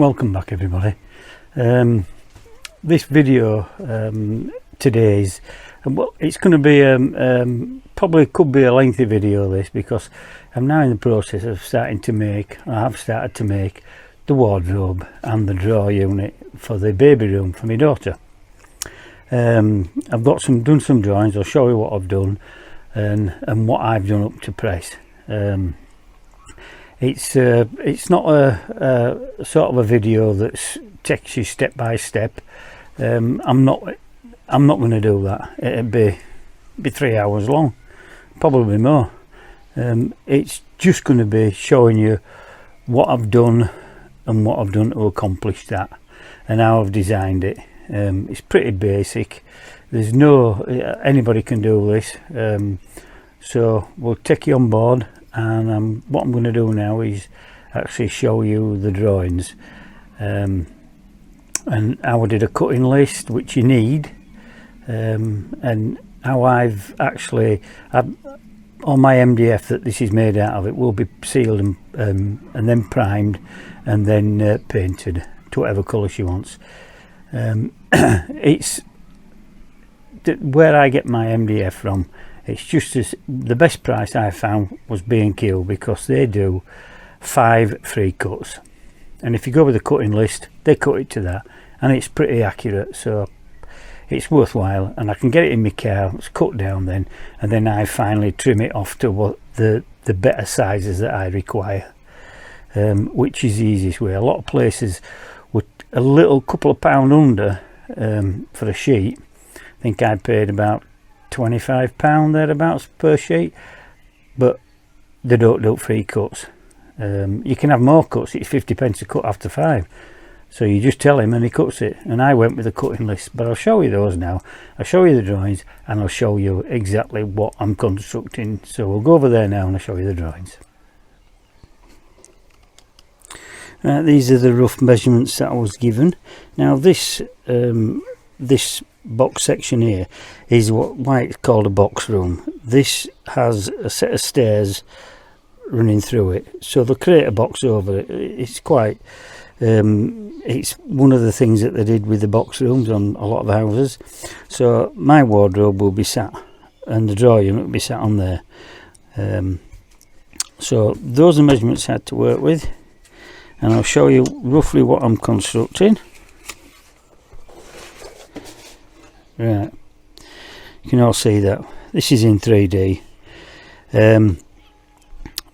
Welcome back everybody. This video today is, well, it's going to be probably could be a lengthy video this, because I'm now in the process of started to make the wardrobe and the drawer unit for the baby room for my daughter. I've got done some drawings. I'll show you what I've done and what I've done up to press. It's not a sort of a video that takes you step by step. I'm not going to do that. It'd be 3 hours long, probably more. It's just going to be showing you what I've done and what I've done to accomplish that, and how I've designed it. It's pretty basic. There's no anybody can do this. So we'll take you on board. And what I'm going to do now is actually show you the drawings, and how I did a cutting list which you need, and how I've actually on my MDF that this is made out of, it will be sealed and then primed and then painted to whatever colour she wants. It's where I get my MDF from. It's just the best price I found was B&Q, because they do 5 free cuts, and if you go with the cutting list they cut it to that, and it's pretty accurate, so it's worthwhile. And I can get it in my car, it's cut down then, and then I finally trim it off to what the better sizes that I require, which is the easiest way. A lot of places with a little couple of pound under for a sheet. I think I paid about £25 thereabouts per sheet, but they don't do free cuts. You can have more cuts. It's 50p a cut after 5, so you just tell him and he cuts it. And I went with the cutting list, but I'll show you those now. I'll show you the drawings and I'll show you exactly what I'm constructing. So we'll go over there now and I'll show you the drawings. These are the rough measurements that I was given. Now this box section here is why it's called a box room. This has a set of stairs running through it, so they'll create a box over it. It's quite it's one of the things that they did with the box rooms on a lot of houses. So my wardrobe will be sat, and the drawer unit will be sat on there. So those are measurements I had to work with, and I'll show you roughly what I'm constructing. Right, you can all see that this is in 3D.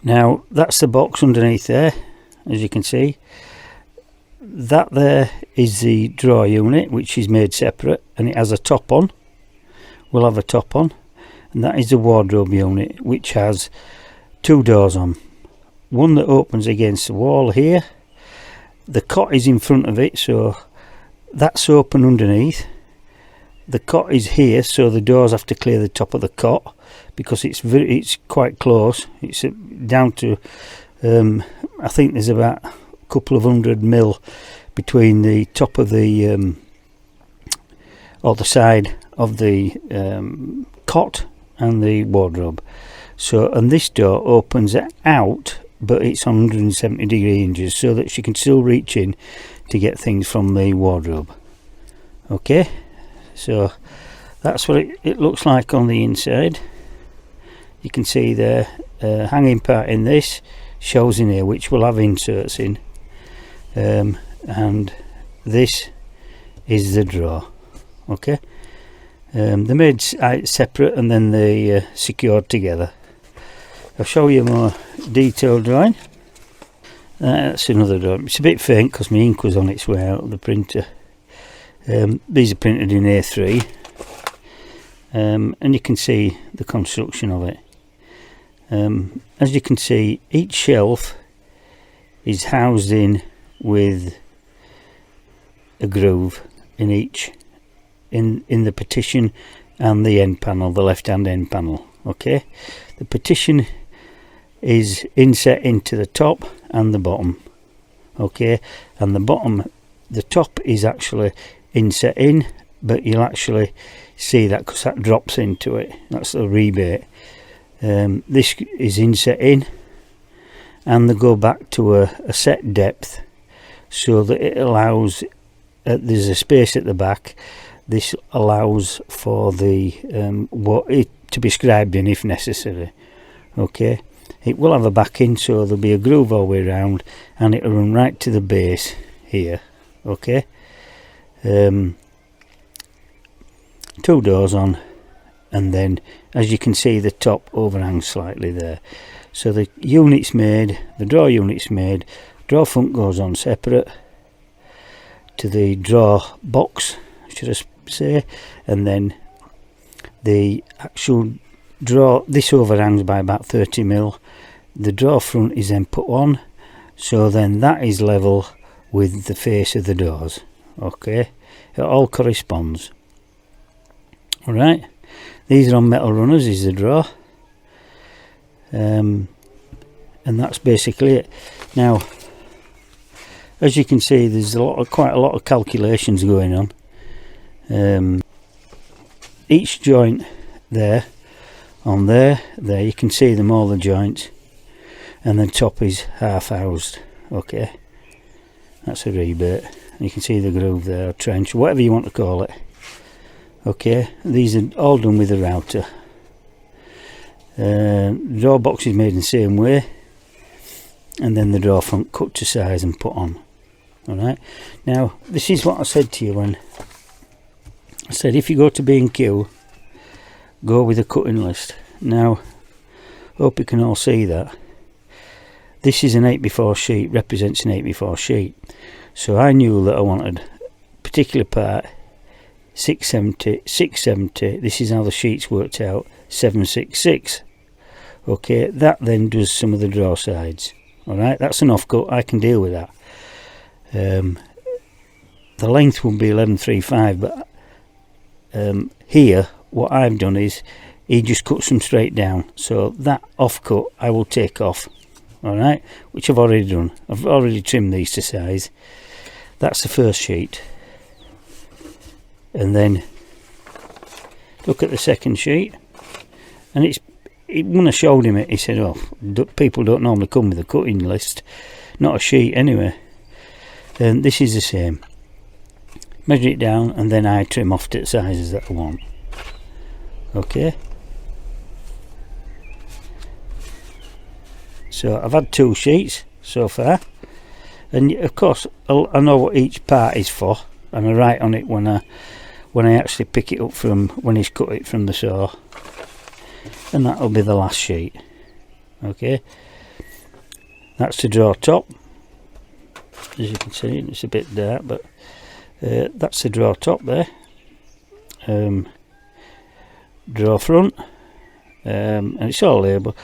Now that's the box underneath there, as you can see. That there is the drawer unit, which is made separate, and it has a top on. We'll have a top on, and that is the wardrobe unit, which has 2 doors on. One that opens against the wall here. The cot is in front of it, so that's open underneath. The cot is here, so the doors have to clear the top of the cot, because it's quite close. It's down to I think there's about a couple of 100mm between the top of the or the side of the cot and the wardrobe. So, and this door opens out, but it's on 170 hinges, so that she can still reach in to get things from the wardrobe. Okay, so that's what it looks like on the inside. You can see the hanging part in this shows in here, which will have inserts in, and this is the drawer. Okay, they're made separate and then they secured together. I'll show you a more detailed drawing. That's another drawing. It's a bit faint because my ink was on its way out of the printer. These are printed in A3, and you can see the construction of it. As you can see, each shelf is housed in with a groove in each, in the partition and the end panel, the left hand end panel. Okay, the partition is inset into the top and the bottom. Okay, and the top is actually inset in, but you'll actually see that because that drops into it. That's the rebate. This is inset in, and they go back to a set depth so that it allows, there's a space at the back. This allows for the what it to be scribed in if necessary. Okay, it will have a backing, so there'll be a groove all the way around, and it'll run right to the base here. Okay, 2 doors on, and then as you can see the top overhangs slightly there. So the unit's made, the drawer unit's made, drawer front goes on separate to the drawer box, should I say, and then the actual drawer, this overhangs by about 30mm. The drawer front is then put on, so then that is level with the face of the doors. Okay, it all corresponds. Alright, these are on metal runners, is the drawer, and that's basically it. Now, as you can see, there's quite a lot of calculations going on. Each joint there, on there, you can see them, all the joints, and the top is half housed. Okay, that's a rebate. You can see the groove there, or trench, whatever you want to call it. Okay, these are all done with a router. Drawer box is made in the same way, and then the drawer front cut to size and put on. Alright, now this is what I said to you when I said if you go to B&Q, go with a cutting list. Now, hope you can all see that. This is an 8x4 sheet, represents an 8x4 sheet. So I knew that I wanted a particular part, 670, 670, this is how the sheets worked out, 766. Okay, that then does some of the drawer sides. Alright, that's an offcut, I can deal with that. The length will be 1135, but here what I've done is he just cuts them straight down, so that offcut I will take off. Alright, which I've already done. I've already trimmed these to size. That's the first sheet, and then look at the second sheet, and when I showed him it, he said, oh, people don't normally come with a cutting list, not a sheet anyway. And this is the same. Measure it down, and then I trim off to the sizes that I want. Okay, so I've had 2 sheets so far, and of course I know what each part is for, and I write on it when I actually pick it up from when he's cut it from the saw, and that'll be the last sheet. Okay, that's the drawer top. As you can see, it's a bit dark, but that's the drawer top there. Drawer front, and it's all labelled.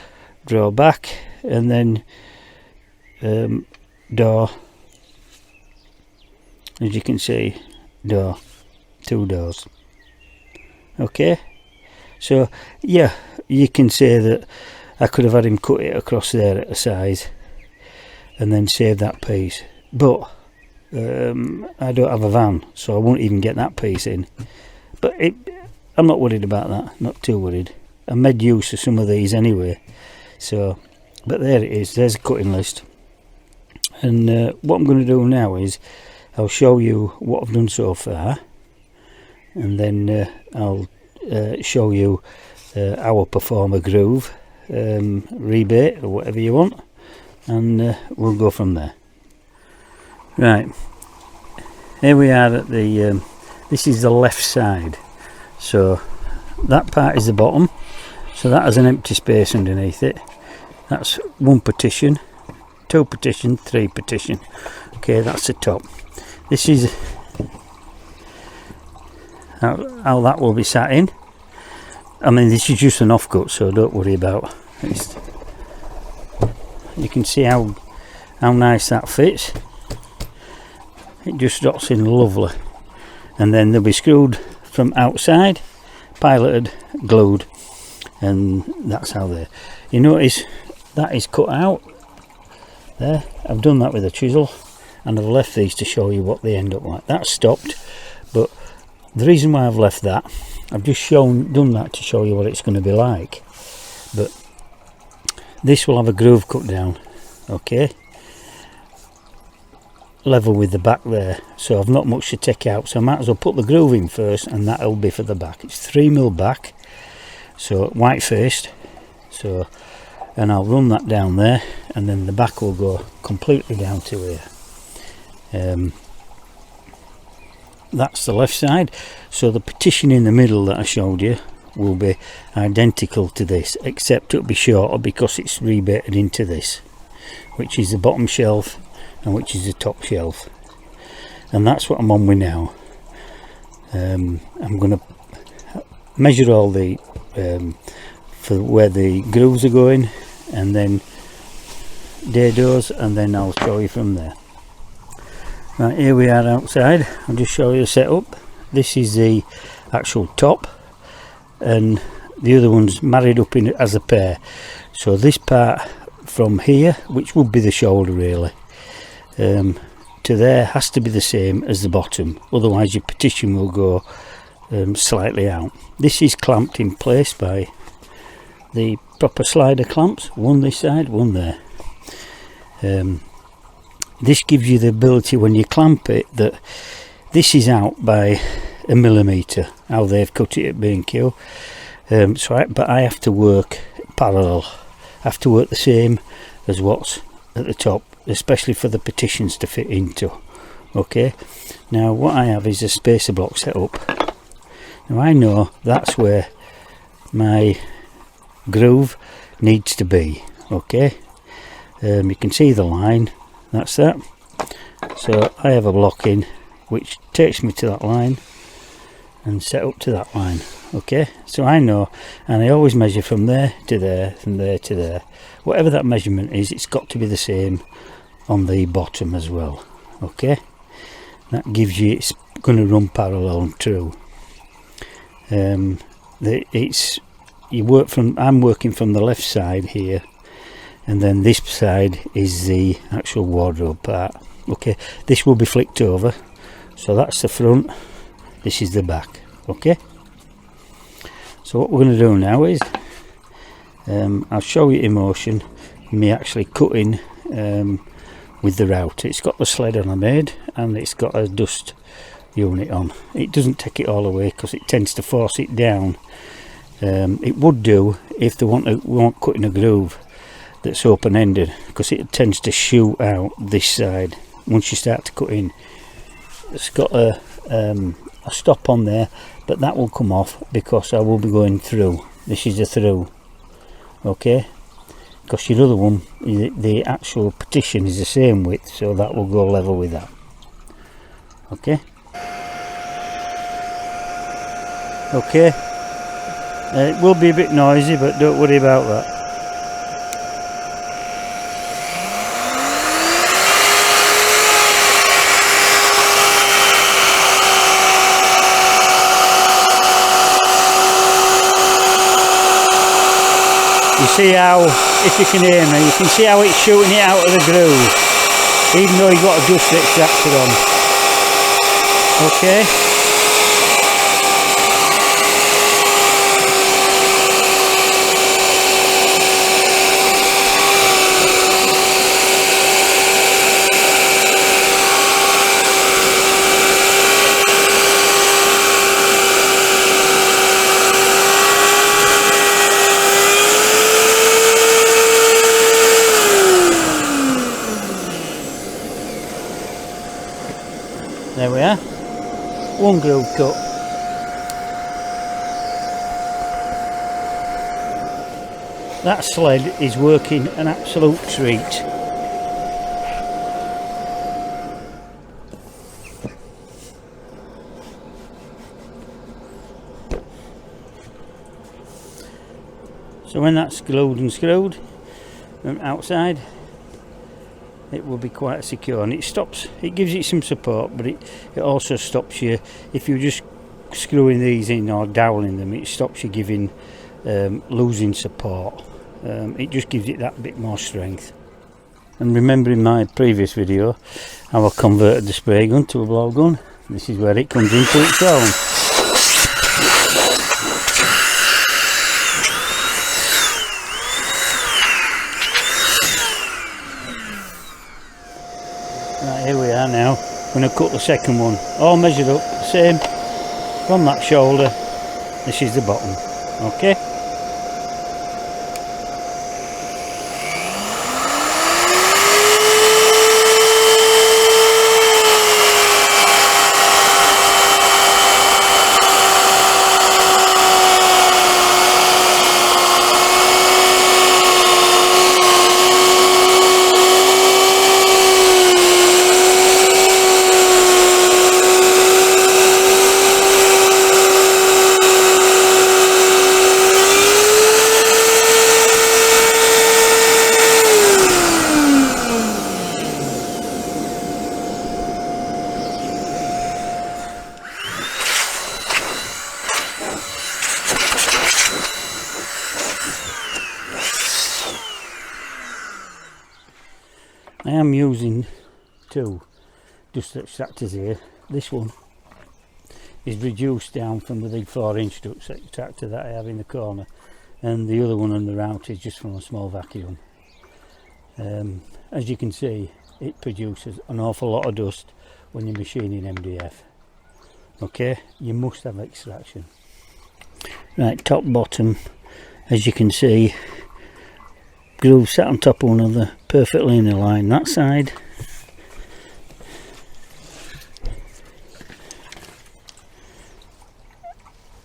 Drawer back, and then door. As you can see, door, 2 doors. Okay, so yeah, you can say that I could have had him cut it across there at a size, and then save that piece. But I don't have a van, so I won't even get that piece in. But I'm not worried about that, not too worried. I made use of some of these anyway. So, but there it is, there's a cutting list. And what I'm going to do now is I'll show you what I've done so far, and then I'll show you how I perform a groove, rebate, or whatever you want, and we'll go from there. Right, here we are at the this is the left side, so that part is the bottom, so that has an empty space underneath it. That's 1 partition, 2 partition, 3 partition. Okay, that's the top. This is how that will be sat in. I mean, this is just an offcut, so don't worry about it. You can see how nice that fits. It just drops in lovely, and then they'll be screwed from outside, piloted, glued, and that's how they're. You notice that is cut out there. I've done that with a chisel, and I've left these to show you what they end up like. That's stopped, but the reason why I've left that, I've just done that to show you what it's going to be like. But this will have a groove cut down. Okay, level with the back there, so I've not much to take out, so I might as well put the groove in first, and that'll be for the back. It's 3mm back, so white faced, so, and I'll run that down there, and then the back will go completely down to here. That's the left side, so the partition in the middle that I showed you will be identical to this, except it'll be shorter because it's rebated into this, which is the bottom shelf and which is the top shelf, and that's what I'm on with now. I'm going to measure all the for where the grooves are going, and then dados, and then I'll show you from there. Right, here we are outside. I'll just show you the setup. This is the actual top, and the other one's married up in as a pair. So this part from here, which would be the shoulder really, to there has to be the same as the bottom, otherwise your partition will go slightly out. This is clamped in place by the proper slider clamps, one this side, one there. This gives you the ability when you clamp it that this is out by 1mm, how they've cut it at B&Q. But I have to work parallel. I have to work the same as what's at the top, especially for the partitions to fit into. Okay, now what I have is a spacer block set up. Now I know that's where my groove needs to be. Okay, you can see the line, that's that. So I have a block in which takes me to that line and set up to that line. Okay, so I know, and I always measure from there to there, from there to there. Whatever that measurement is, it's got to be the same on the bottom as well. Okay, that gives you, it's going to run parallel through. I'm working from the left side here, and then this side is the actual wardrobe part. Okay, this will be flicked over, so that's the front, this is the back. Okay, so what we're going to do now is I'll show you in motion me actually cutting with the router. It's got the sled on I made, and it's got a dust unit on. It doesn't take it all away because it tends to force it down. It would do if they want cutting a groove that's open-ended, because it tends to shoot out this side once you start to cut in. It's got a stop on there, but that will come off because I will be going through. This is a through. Okay, because your other one, the actual partition is the same width, so that will go level with that. Okay, it will be a bit noisy, but don't worry about that. You see how, if you can hear me, you can see how it's shooting it out of the groove, even though you've got a dust extractor on. Okay. There we are, one groove cut. That sled is working an absolute treat. So when that's glued and screwed from outside, it will be quite secure, and it gives it some support, but it also stops you, if you're just screwing these in or doweling them, it stops you giving losing support. It just gives it that bit more strength. And remembering my previous video how I converted the spray gun to a blowgun, this is where it comes into its own. Right, here we are. are now. I'm going to cut the second one, all measured up, same from that shoulder. This is the bottom. Okay. I am using two dust extractors here. This one is reduced down from the big 4-inch dust extractor that I have in the corner, and the other one on the route is just from a small vacuum. As you can see, it produces an awful lot of dust when you're machining MDF. Okay, you must have extraction. Right, top bottom, as you can see, groove sat on top of one another, perfectly in a line that side.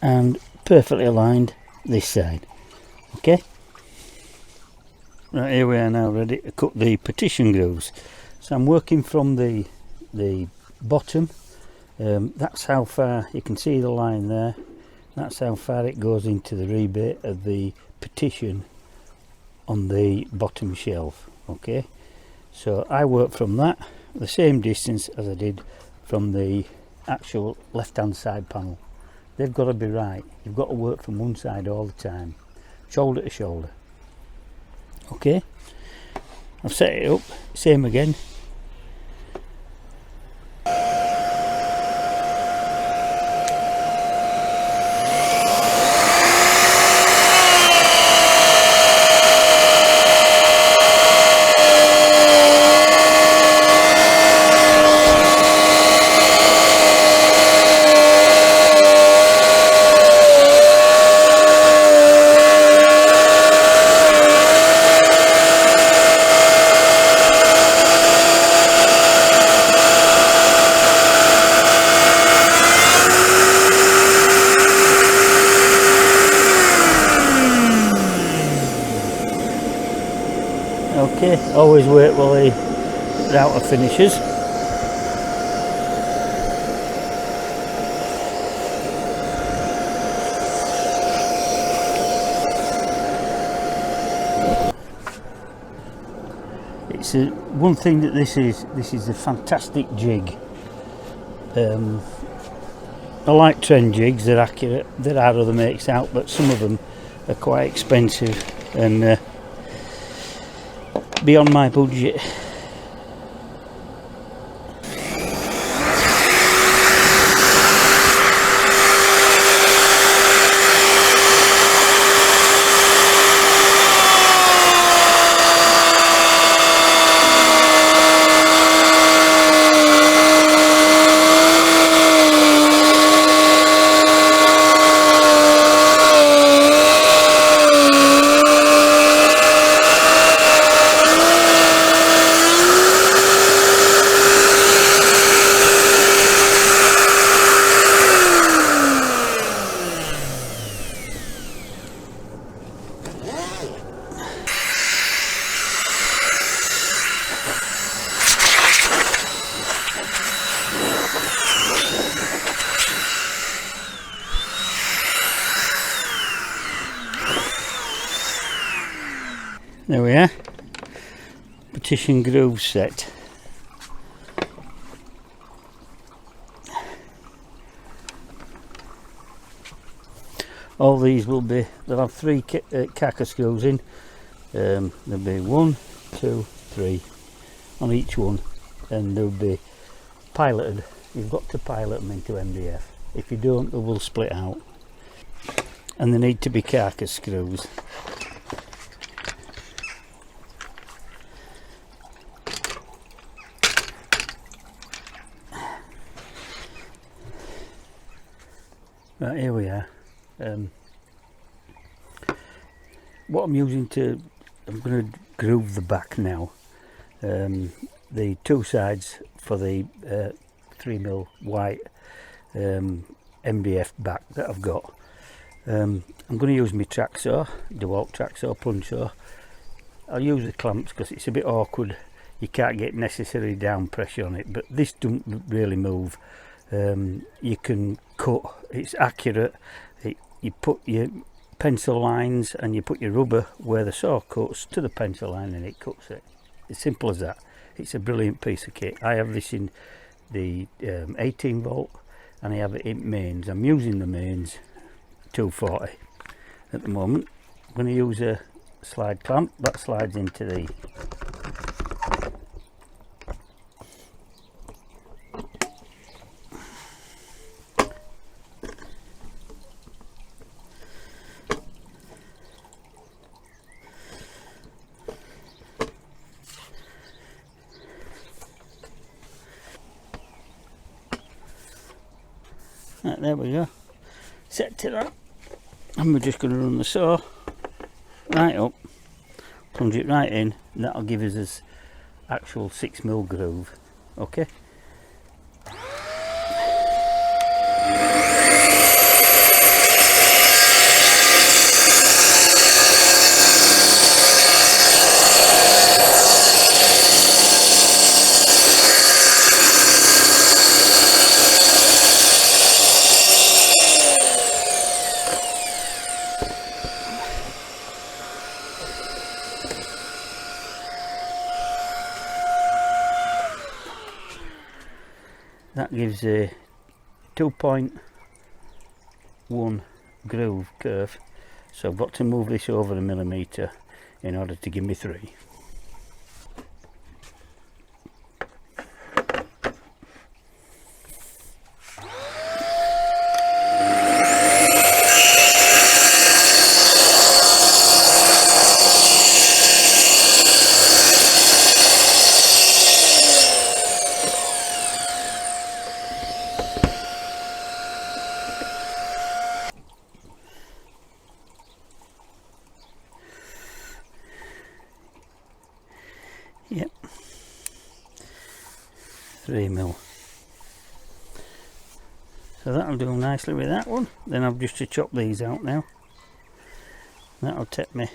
And perfectly aligned this side. Okay. Right, here we are now ready to cut the partition grooves. So I'm working from the bottom. That's how far, you can see the line there. That's how far it goes into the rebate of the partition on the bottom shelf. Okay, so I work from that the same distance as I did from the actual left hand side panel. They've got to be right. You've got to work from one side all the time, shoulder to shoulder. Okay, I've set it up, same again. Okay, always wait while the router finishes. It's one thing that this is a fantastic jig. I like trend jigs, they're accurate. There are other makes out, but some of them are quite expensive and beyond my budget. There we are, partition groove set. All these will be, they'll have 3 cacker screws in. There'll be 1, 2, 3 on each one, and they'll be piloted. You've got to pilot them into MDF. If you don't, they will split out. And they need to be carcass screws. Right, here we are. What I'm using to, I'm going to groove the back now. The two sides for the 3mm white MDF back that I've got. I'm going to use my track saw, DeWalt track saw, punch saw. I'll use the clamps because it's a bit awkward. You can't get necessary down pressure on it, but this don't really move. You can cut, it's accurate. You put your pencil lines and you put your rubber where the saw cuts to the pencil line and it cuts it. It's simple as that. It's a brilliant piece of kit. I have this in the 18 volt and I have it in mains. I'm using the mains 240 at the moment. I'm going to use a slide clamp that slides into the right, there we go, set to that, and we're just going to run the saw right up, plunge it right in, and that'll give us this actual 6mm groove. Okay. That gives a 2.1 groove curve, so I've got to move this over a millimetre in order to give me 3. Yep, 3mm. So that'll do nicely with that one. Then I've just to chop these out now. That'll take me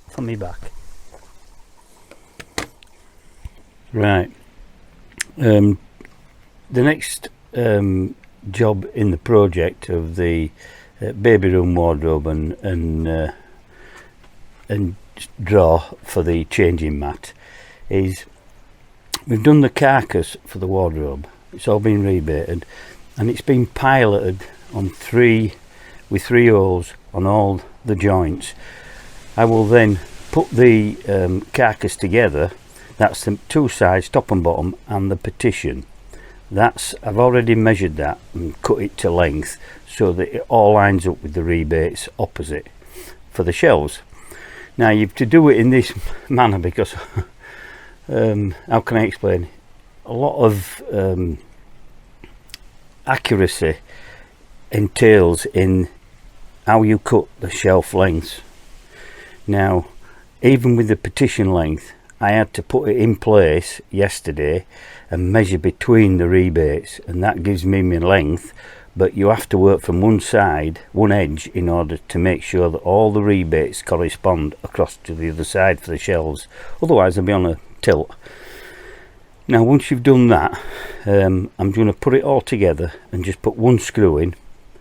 for me back. Right. The next job in the project of the baby room wardrobe and drawer for the changing mat is we've done the carcass for the wardrobe. It's all been rebaited and it's been piloted on with 3 holes on all the joints. I will then put the carcass together. That's the 2 sides, top and bottom, and the partition. I've already measured that and cut it to length so that it all lines up with the rebates opposite for the shelves. Now you've to do it in this manner because how can I explain? A lot of accuracy entails in how you cut the shelf lengths. Now, even with the partition length, I had to put it in place yesterday and measure between the rebates, and that gives me my length, but you have to work from one side, one edge, in order to make sure that all the rebates correspond across to the other side for the shelves, otherwise they'll be on a tilt. Now once you've done that, I'm going to put it all together and just put one screw in.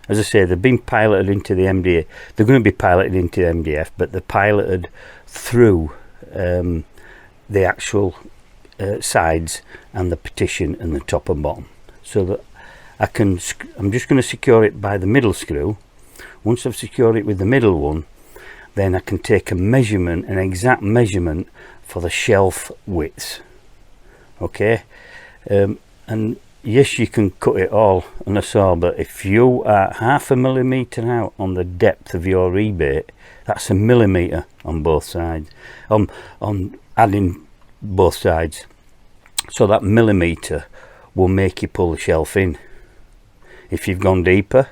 As I say, they've been piloted into the MDF, they're going to be piloted into the MDF, but they're piloted through the actual sides and the partition and the top and bottom, so that I'm just going to secure it by the middle screw. Once I've secured it with the middle one, then I can take a measurement, an exact measurement for the shelf widths. Okay, and yes, you can cut it all on a saw, but if you are 0.5 millimetre out on the depth of your rebate, that's a millimetre on both sides, on adding both sides, so that millimetre will make you pull the shelf in. If you've gone deeper,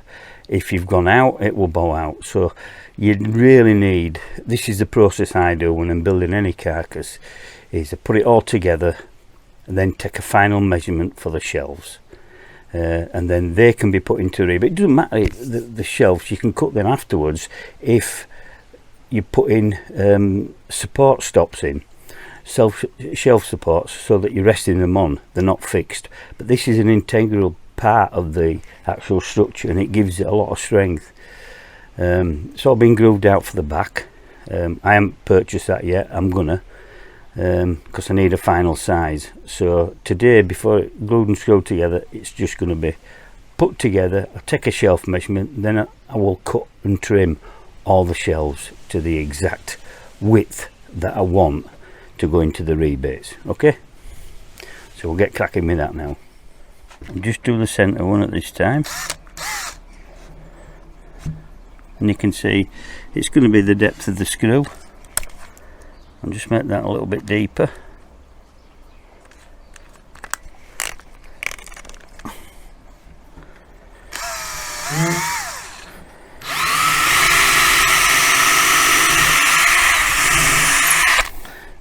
if you've gone out, it will bow out. So you really need, this is the process I do when I'm building any carcass, is to put it all together and then take a final measurement for the shelves. And then they can be put into rebar. It doesn't matter, the shelves, you can cut them afterwards if you put in support stops in, shelf supports, so that you're resting them on, they're not fixed. But this is an integral part of the actual structure, and it gives it a lot of strength. It's all been grooved out for the back. I haven't purchased that yet, I'm gonna, because I need a final size. So today, before it glued and screwed together, it's just going to be put together. I'll take a shelf measurement, then I will cut and trim all the shelves to the exact width that I want to go into the rebates. Okay, so we'll get cracking with that now. I'll just do the centre one at this time, and you can see it's going to be the depth of the screw. I'll just make that a little bit deeper.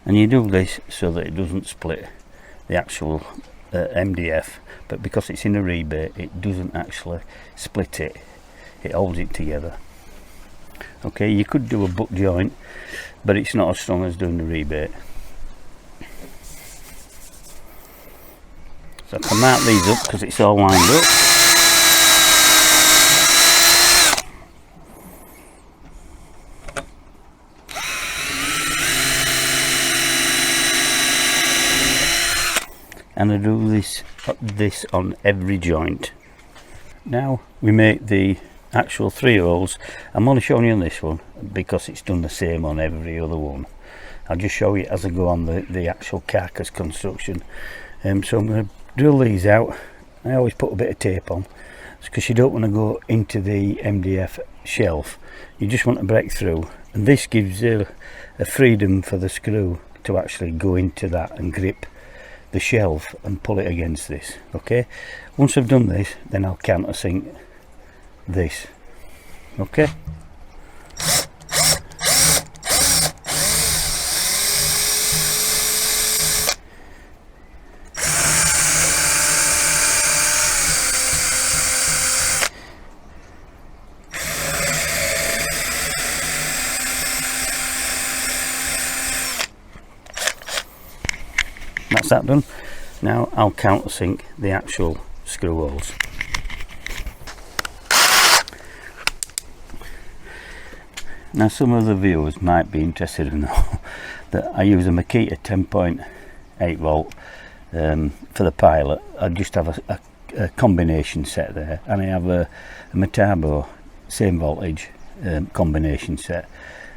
And you do this so that it doesn't split the actual MDF, but because it's in a rebate, it doesn't actually split it, it holds it together. Okay, you could do a butt joint, but it's not as strong as doing the rebate. So I can mark these up because it's all lined up. And I do this on every joint. Now we make the actual 3 holes. I'm only showing you on this one because it's done the same on every other one. I'll just show you as I go on the actual carcass construction. So I'm going to drill these out. I always put a bit of tape on, because you don't want to go into the MDF shelf, you just want to break through, and this gives you a freedom for the screw to actually go into that and grip the shelf and pull it against this. Okay, once I've done this, then I'll countersink this. Okay, that's that done. Now I'll countersink the actual screw holes. Now some of the viewers might be interested in know that I use a Makita 10.8 volt for the pilot. I just have a combination set there, and I have a Metabo same voltage combination set.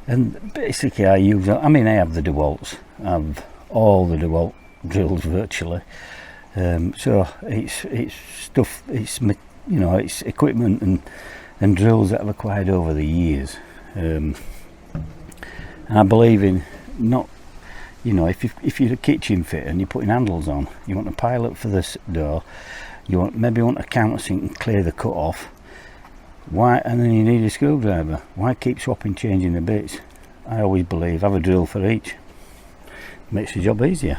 And basically I use, I have the DeWalt's, I have all the DeWalt drills virtually. So it's stuff, it's, you know, it's equipment and drills that I've acquired over the years. And I believe in not, you know, if you're a kitchen fitter and you're putting handles on, you want a pilot for this door, you maybe want a countersink and clear the cut off. Why? And then you need a screwdriver. Why keep swapping, changing the bits? I always believe have a drill for each. Makes the job easier.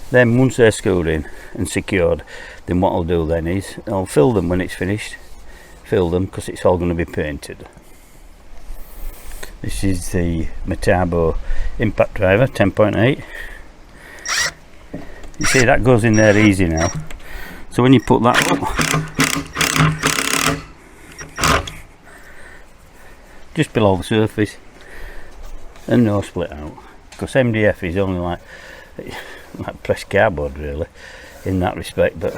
Then once they're screwed in and secured, then what I'll do then is I'll fill them when it's finished. Fill them because it's all going to be painted. This is the Metabo impact driver 10.8. You see that goes in there easy now. So when you put that up just below the surface and no split out, because MDF is only like pressed cardboard really in that respect, but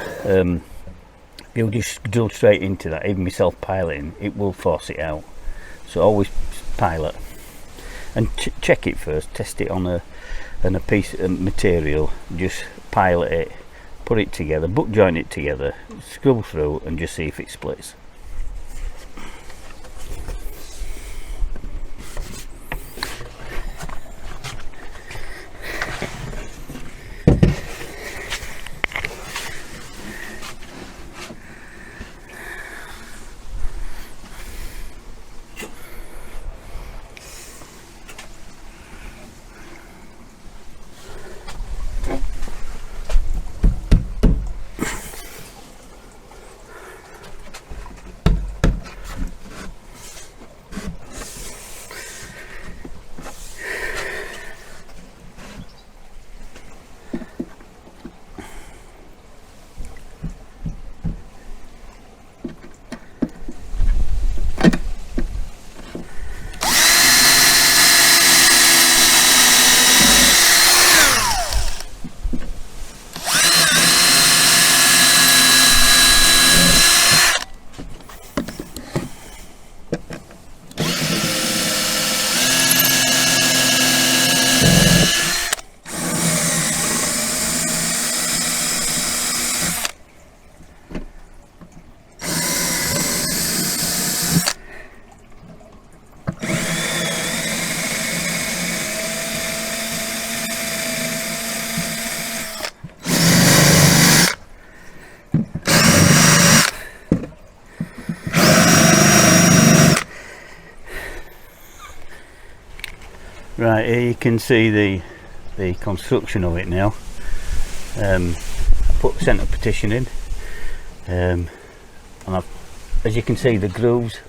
you'll just drill straight into that. Even myself piloting, it will force it out. So always pilot and check it first, test it on a piece of material, just pilot it, put it together, butt joint it together, screw through and just see if it splits. Right, here you can see the construction of it now. I put the centre partition in, and as you can see, the grooves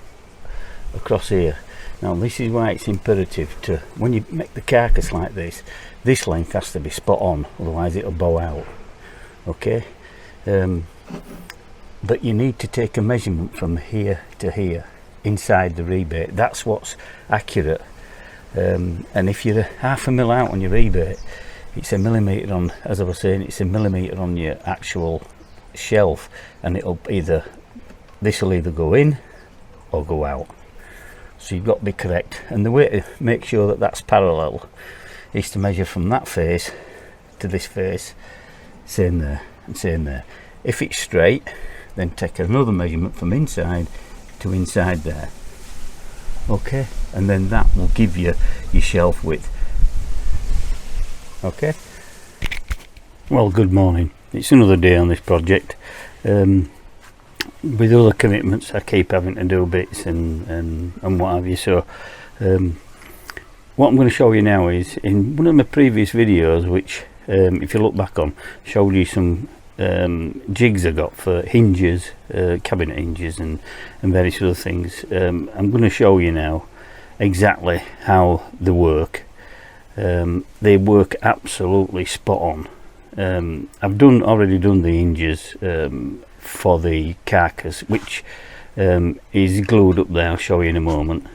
across here. Now this is why it's imperative to, when you make the carcass like this length has to be spot on, otherwise it'll bow out. Okay, but you need to take a measurement from here to here inside the rebate. That's what's accurate. And if you're half a mil out on your rebate, it's a millimetre on, as I was saying, it's a millimetre on your actual shelf, and it'll either, this will either go in or go out. So you've got to be correct, and the way to make sure that that's parallel is to measure from that face to this face, same there and same there. If it's straight, then take another measurement from inside to inside there. Okay, and then that will give you your shelf width. Okay, well, good morning. It's another day on this project. With other commitments I keep having to do bits and what have you, so what I'm going to show you now is, in one of my previous videos, which if you look back on, showed you some jigs I got for hinges, cabinet hinges and various other things. I'm going to show you now exactly how they work. They work absolutely spot on. I've already done the hinges for the carcass, which is glued up there. I'll show you in a moment.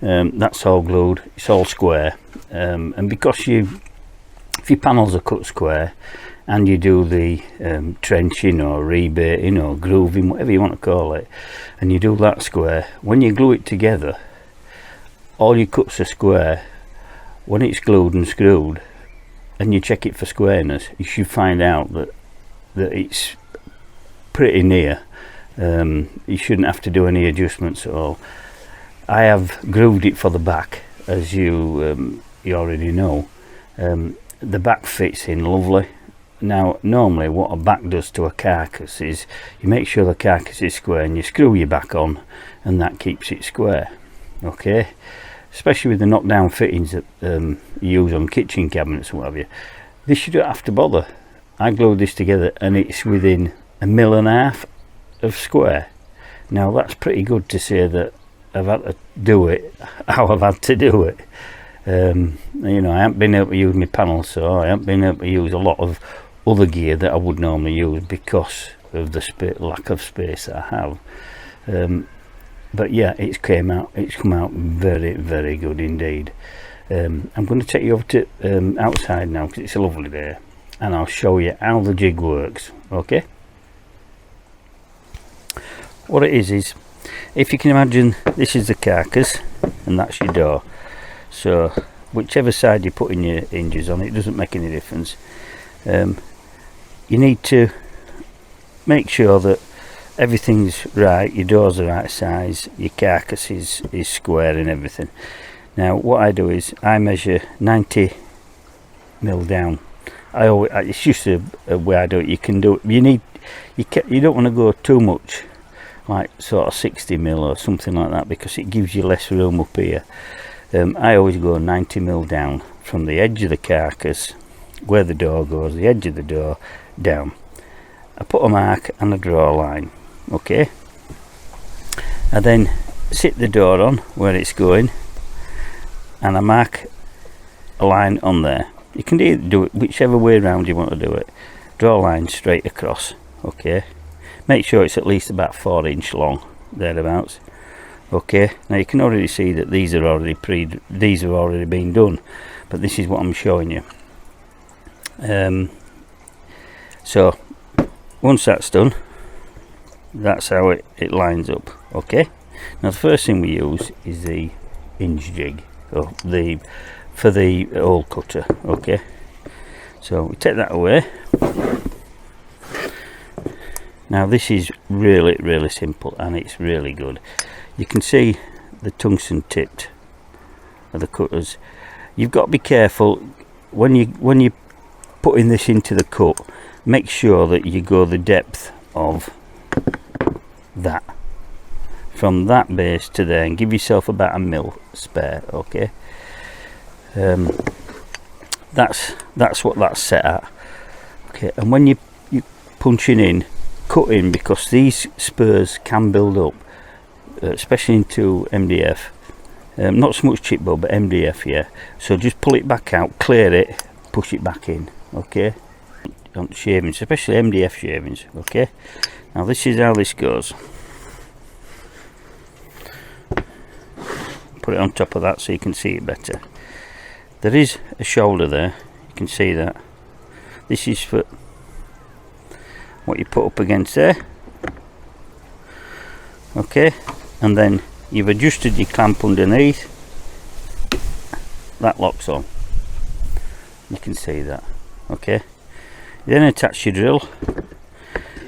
That's all glued, it's all square, and because if your panels are cut square and you do the trenching or rebating or grooving, whatever you want to call it, and you do that square, when you glue it together, all your cuts are square. When it's glued and screwed and you check it for squareness, you should find out that it's pretty near. You shouldn't have to do any adjustments at all. I have grooved it for the back, as you already know. The back fits in lovely. Now normally what a back does to a carcass is you make sure the carcass is square and you screw your back on, and that keeps it square. Okay, especially with the knockdown fittings that you use on kitchen cabinets or what have you, this you don't have to bother. I glued this together and it's within 1.5 mil of square. Now that's pretty good to say that I've had to do it how I've had to do it. You know, I haven't been able to use my panels, so I haven't been able to use a lot of other gear that I would normally use because of the lack of space that I have. But yeah, it's come out very, very good indeed. I'm going to take you over to outside now because it's a lovely day, and I'll show you how the jig works. Okay, what it is if you can imagine, this is the carcass and that's your door. So whichever side you're putting your hinges on, it doesn't make any difference. you need to make sure that everything's right, your door's the right size, your carcass is square and everything. Now what I do is I measure 90 mil down. It's just a way I do it. You can do it. You don't want to go too much, like sort of 60 mil or something like that, because it gives you less room up here. I always go 90 mil down from the edge of the carcass, where the door goes, the edge of the door, down. I put a mark and I draw a line. Okay. I then sit the door on where it's going, and I mark a line on there. You can either do it whichever way around you want to do it. Draw a line straight across. Okay. Make sure it's at least about 4 inch long, thereabouts. Okay. Now you can already see that these are already been done, but this is what I'm showing you. So once that's done, that's how it lines up. Okay. Now the first thing we use is the hinge jig, or for the hole cutter. Okay, so we take that away. Now this is really simple, and it's really good. You can see the tungsten tipped of the cutters. You've got to be careful when you putting this into the cut. Make sure that you go the depth of that, from that base to there, and give yourself about a mil spare. Okay. That's what that's set at. Okay, and when you punching in, cut in, because these spurs can build up, especially into MDF. Not so much chipboard, but MDF, yeah. So just pull it back out, clear it, push it back in. Okay, on shavings, especially MDF shavings. Okay, now this is how this goes. Put it on top of that so you can see it better. There is a shoulder there, you can see that. This is for what you put up against there. Okay, and then you've adjusted your clamp underneath. That locks on. You can see that. Okay, you then attach your drill,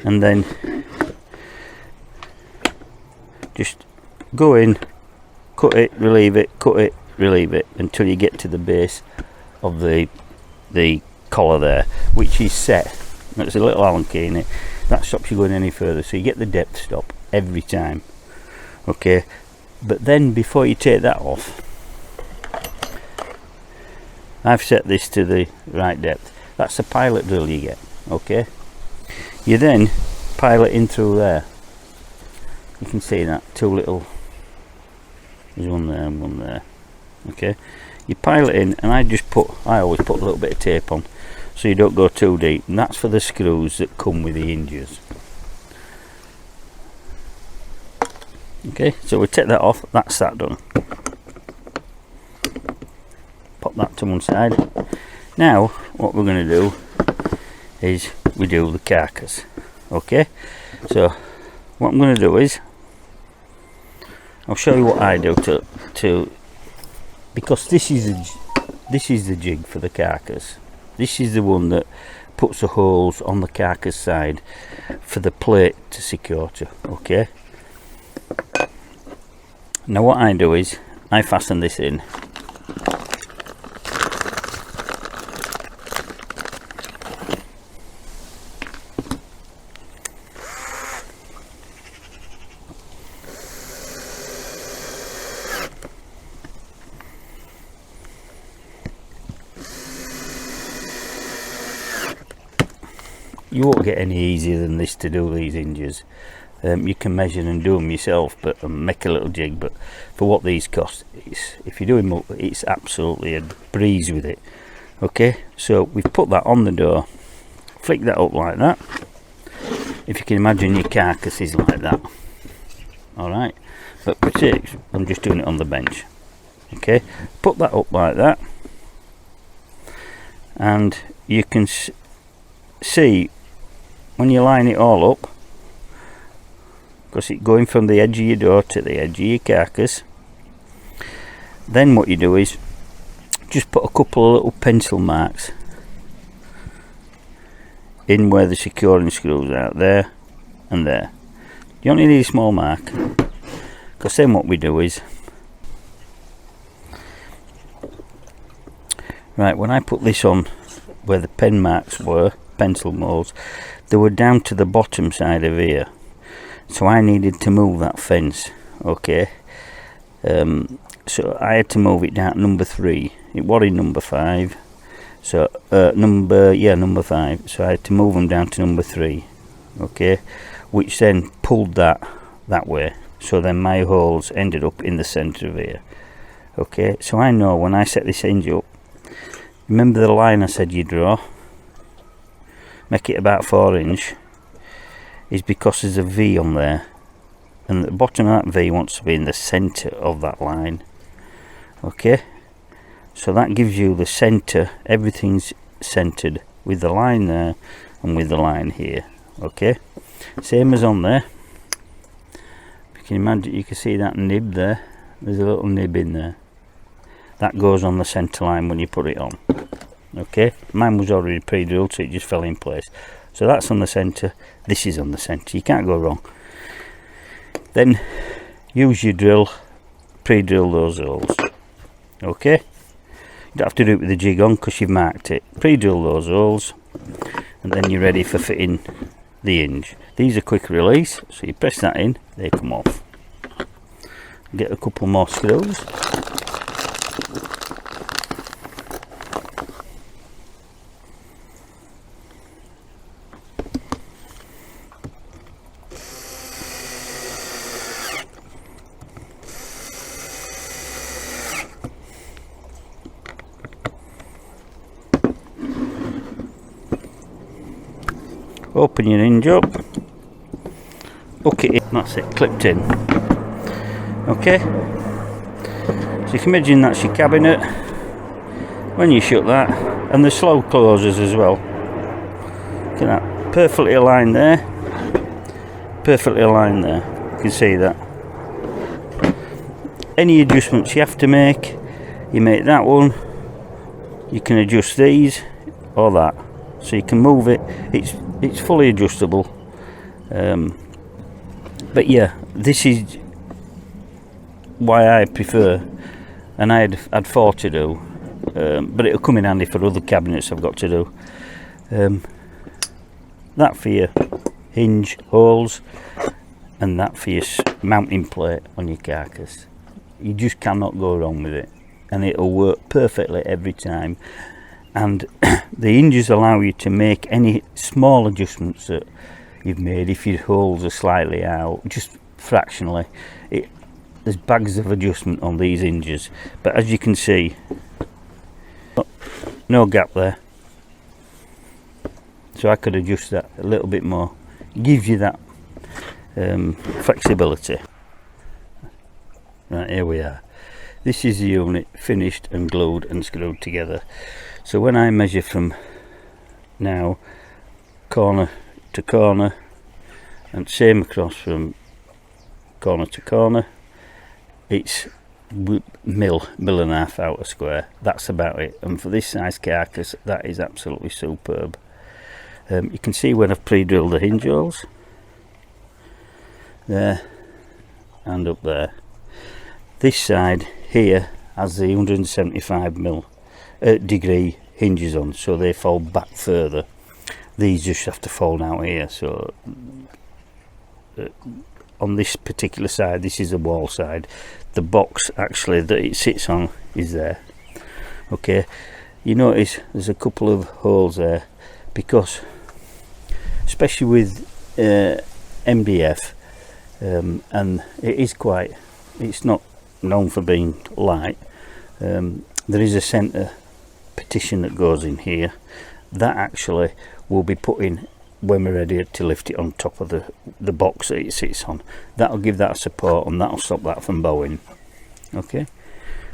and then just go in, cut it, relieve it, cut it, relieve it, until you get to the base of the collar there, which is set. There's a little Allen key in it that stops you going any further, so you get the depth stop every time. Okay, but then before you take that off, I've set this to the right depth. That's the pilot drill you get. Okay, you then pilot in through there. You can see that two little, there's one there and one there. Okay, you pilot in, and I always put a little bit of tape on so you don't go too deep, and that's for the screws that come with the hinges. Okay, so we take that off. That's that done. Pop that to one side. Now what we're going to do is we do the carcass. Okay, so what I'm going to do is I'll show you what I do to because this is the jig for the carcass. This is the one that puts the holes on the carcass side for the plate to secure to. Okay, now what I do is I fasten this in. You won't get any easier than this to do these hinges. You can measure and do them yourself, but make a little jig. But for what these cost, if you're doing more, it's absolutely a breeze with it. Okay, so we've put that on the door, flick that up like that. If you can imagine your carcass is like that. Alright, but for sake, I'm just doing it on the bench. Okay, put that up like that, and you can see when you line it all up, because it's going from the edge of your door to the edge of your carcass, then what you do is just put a couple of little pencil marks in where the securing screws are, there and there. You only need a small mark, because then what we do is, right, when I put this on where the pen marks were, pencil molds, they were down to the bottom side of here, so I needed to move that fence. Okay, so I had to move it down to number 3. It was in number 5, so number 5, so I had to move them down to number 3. Okay, which then pulled that way, so then my holes ended up in the centre of here. Okay, so I know when I set this hinge up, remember the line I said you draw, make it about 4 inch, is because there's a V on there, and the bottom of that V wants to be in the centre of that line. Okay, so that gives you the centre, everything's centred with the line there and with the line here. Okay, same as on there. You can imagine, you can see that nib there, there's a little nib in there. That goes on the centre line when you put it on. Okay, mine was already pre-drilled, so it just fell in place. So that's on the centre, this is on the centre, you can't go wrong. Then use your drill, pre-drill those holes. Okay, you don't have to do it with the jig on because you've marked it. Pre-drill those holes, and then you're ready for fitting the hinge. These are quick release, so you press that in, they come off. Get a couple more screws. Open your hinge up, hook it in, that's it, clipped in. Okay, so you can imagine that's your cabinet. When you shut that, and the slow closes as well. Look at that, perfectly aligned there, perfectly aligned there, you can see that. Any adjustments you have to make, you make that one, you can adjust these or that, so you can move it, it's fully adjustable. But yeah, this is why I prefer, and I'd 4 to do, but it'll come in handy for other cabinets I've got to do. That for your hinge holes, and that for your mounting plate on your carcass. You just cannot go wrong with it, and it'll work perfectly every time. And the hinges allow you to make any small adjustments that you've made if your holes are slightly out, just fractionally. There's bags of adjustment on these hinges, but as you can see, no gap there, so I could adjust that a little bit more. It gives you that flexibility. Right, here we are. This is the unit finished and glued and screwed together. So when I measure from now corner to corner, and same across from corner to corner, it's mil and a half out a square. That's about it, and for this size carcass that is absolutely superb. You can see when I've pre-drilled the hinge holes there and up there. This side here has the 175 degree hinges on, so they fold back further. These just have to fold out here, so on this particular side, this is the wall side, the box actually that it sits on is there. Okay, you notice there's a couple of holes there, because especially with MDF, and it's not known for being light, there is a centre petition that goes in here that actually will be put in when we're ready to lift it on top of the box that it sits on. That'll give that support, and that'll stop that from bowing. Okay,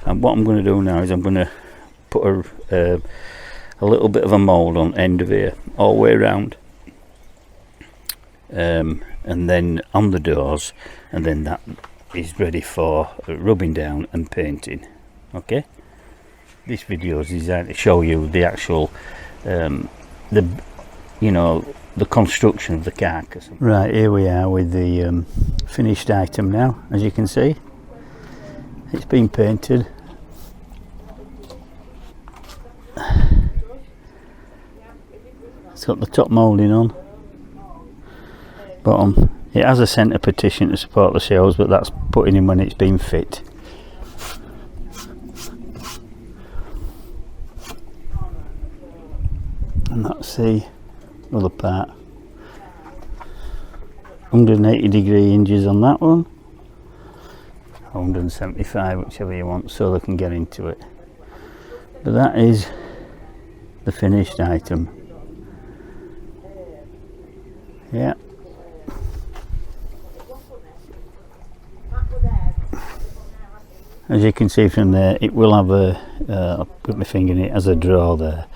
and what I'm going to do now is I'm going to put a little bit of a mould on end of here all the way around, and then on the doors, and then that is ready for rubbing down and painting. Okay, this video is designed to show you the actual the you know, the construction of the carcass. Right, here we are with the finished item now. As you can see, it's been painted. It's got the top moulding on. Bottom, it has a centre partition to support the shelves, but that's putting in when it's been fit. And that's the other part. 180 degree hinges on that one, 175, whichever you want, so they can get into it. But that is the finished item. Yeah. As you can see from there, it will have a, I'll put my finger in it, as a drawer there,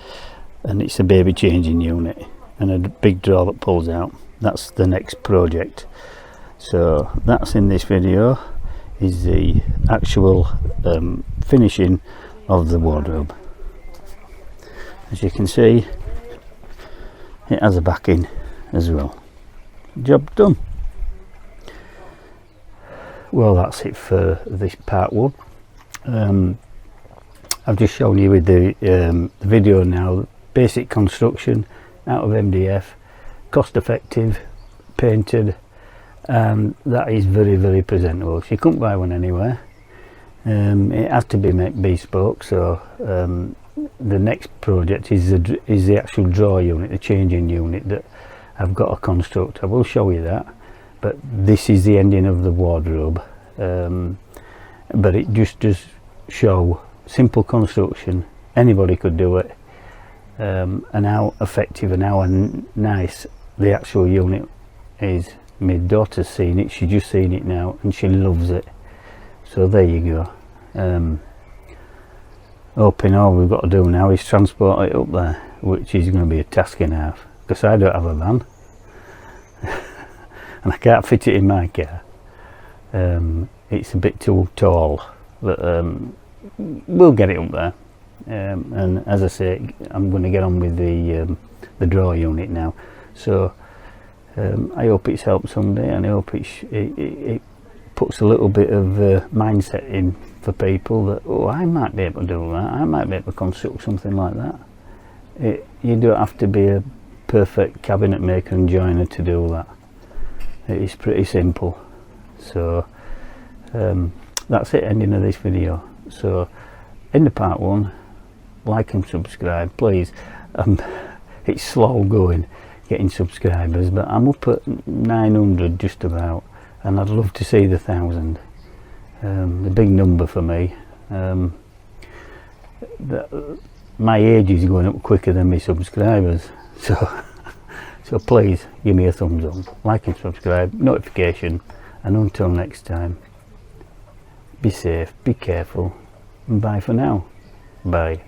and it's a baby changing unit and a big drawer that pulls out. That's the next project. So that's in this video, is the actual finishing of the wardrobe. As you can see, it has a backing as well. Job done. Well, that's it for this part one. I've just shown you with the video now, basic construction out of MDF, cost effective, painted, and that is very, very presentable. You couldn't buy one anywhere. It has to be made bespoke, so the next project is the actual drawer unit, the changing unit that I've got to construct. I will show you that, but this is the ending of the wardrobe. But it just does show simple construction, anybody could do it, and how effective and how nice the actual unit is. My daughter's seen it, she's just seen it now, and she loves it. So there you go. Hoping all we've got to do now is transport it up there, which is going to be a task and a half, because I don't have a van and I can't fit it in my car. It's a bit too tall, but we'll get it up there. And as I say, I'm going to get on with the drawer unit now. So I hope it's helped someday, and I hope it puts a little bit of mindset in for people that, oh, I might be able to do that, I might be able to construct something like that. You don't have to be a perfect cabinet maker and joiner to do that. It is pretty simple. So that's it, ending of this video. So in the part one, like and subscribe please. It's slow going getting subscribers, but I'm up at 900 just about, and I'd love to see the 1,000. The big number for me. My age is going up quicker than my subscribers, so please give me a thumbs up, like and subscribe, notification, and until next time, be safe, be careful, and bye for now. Bye.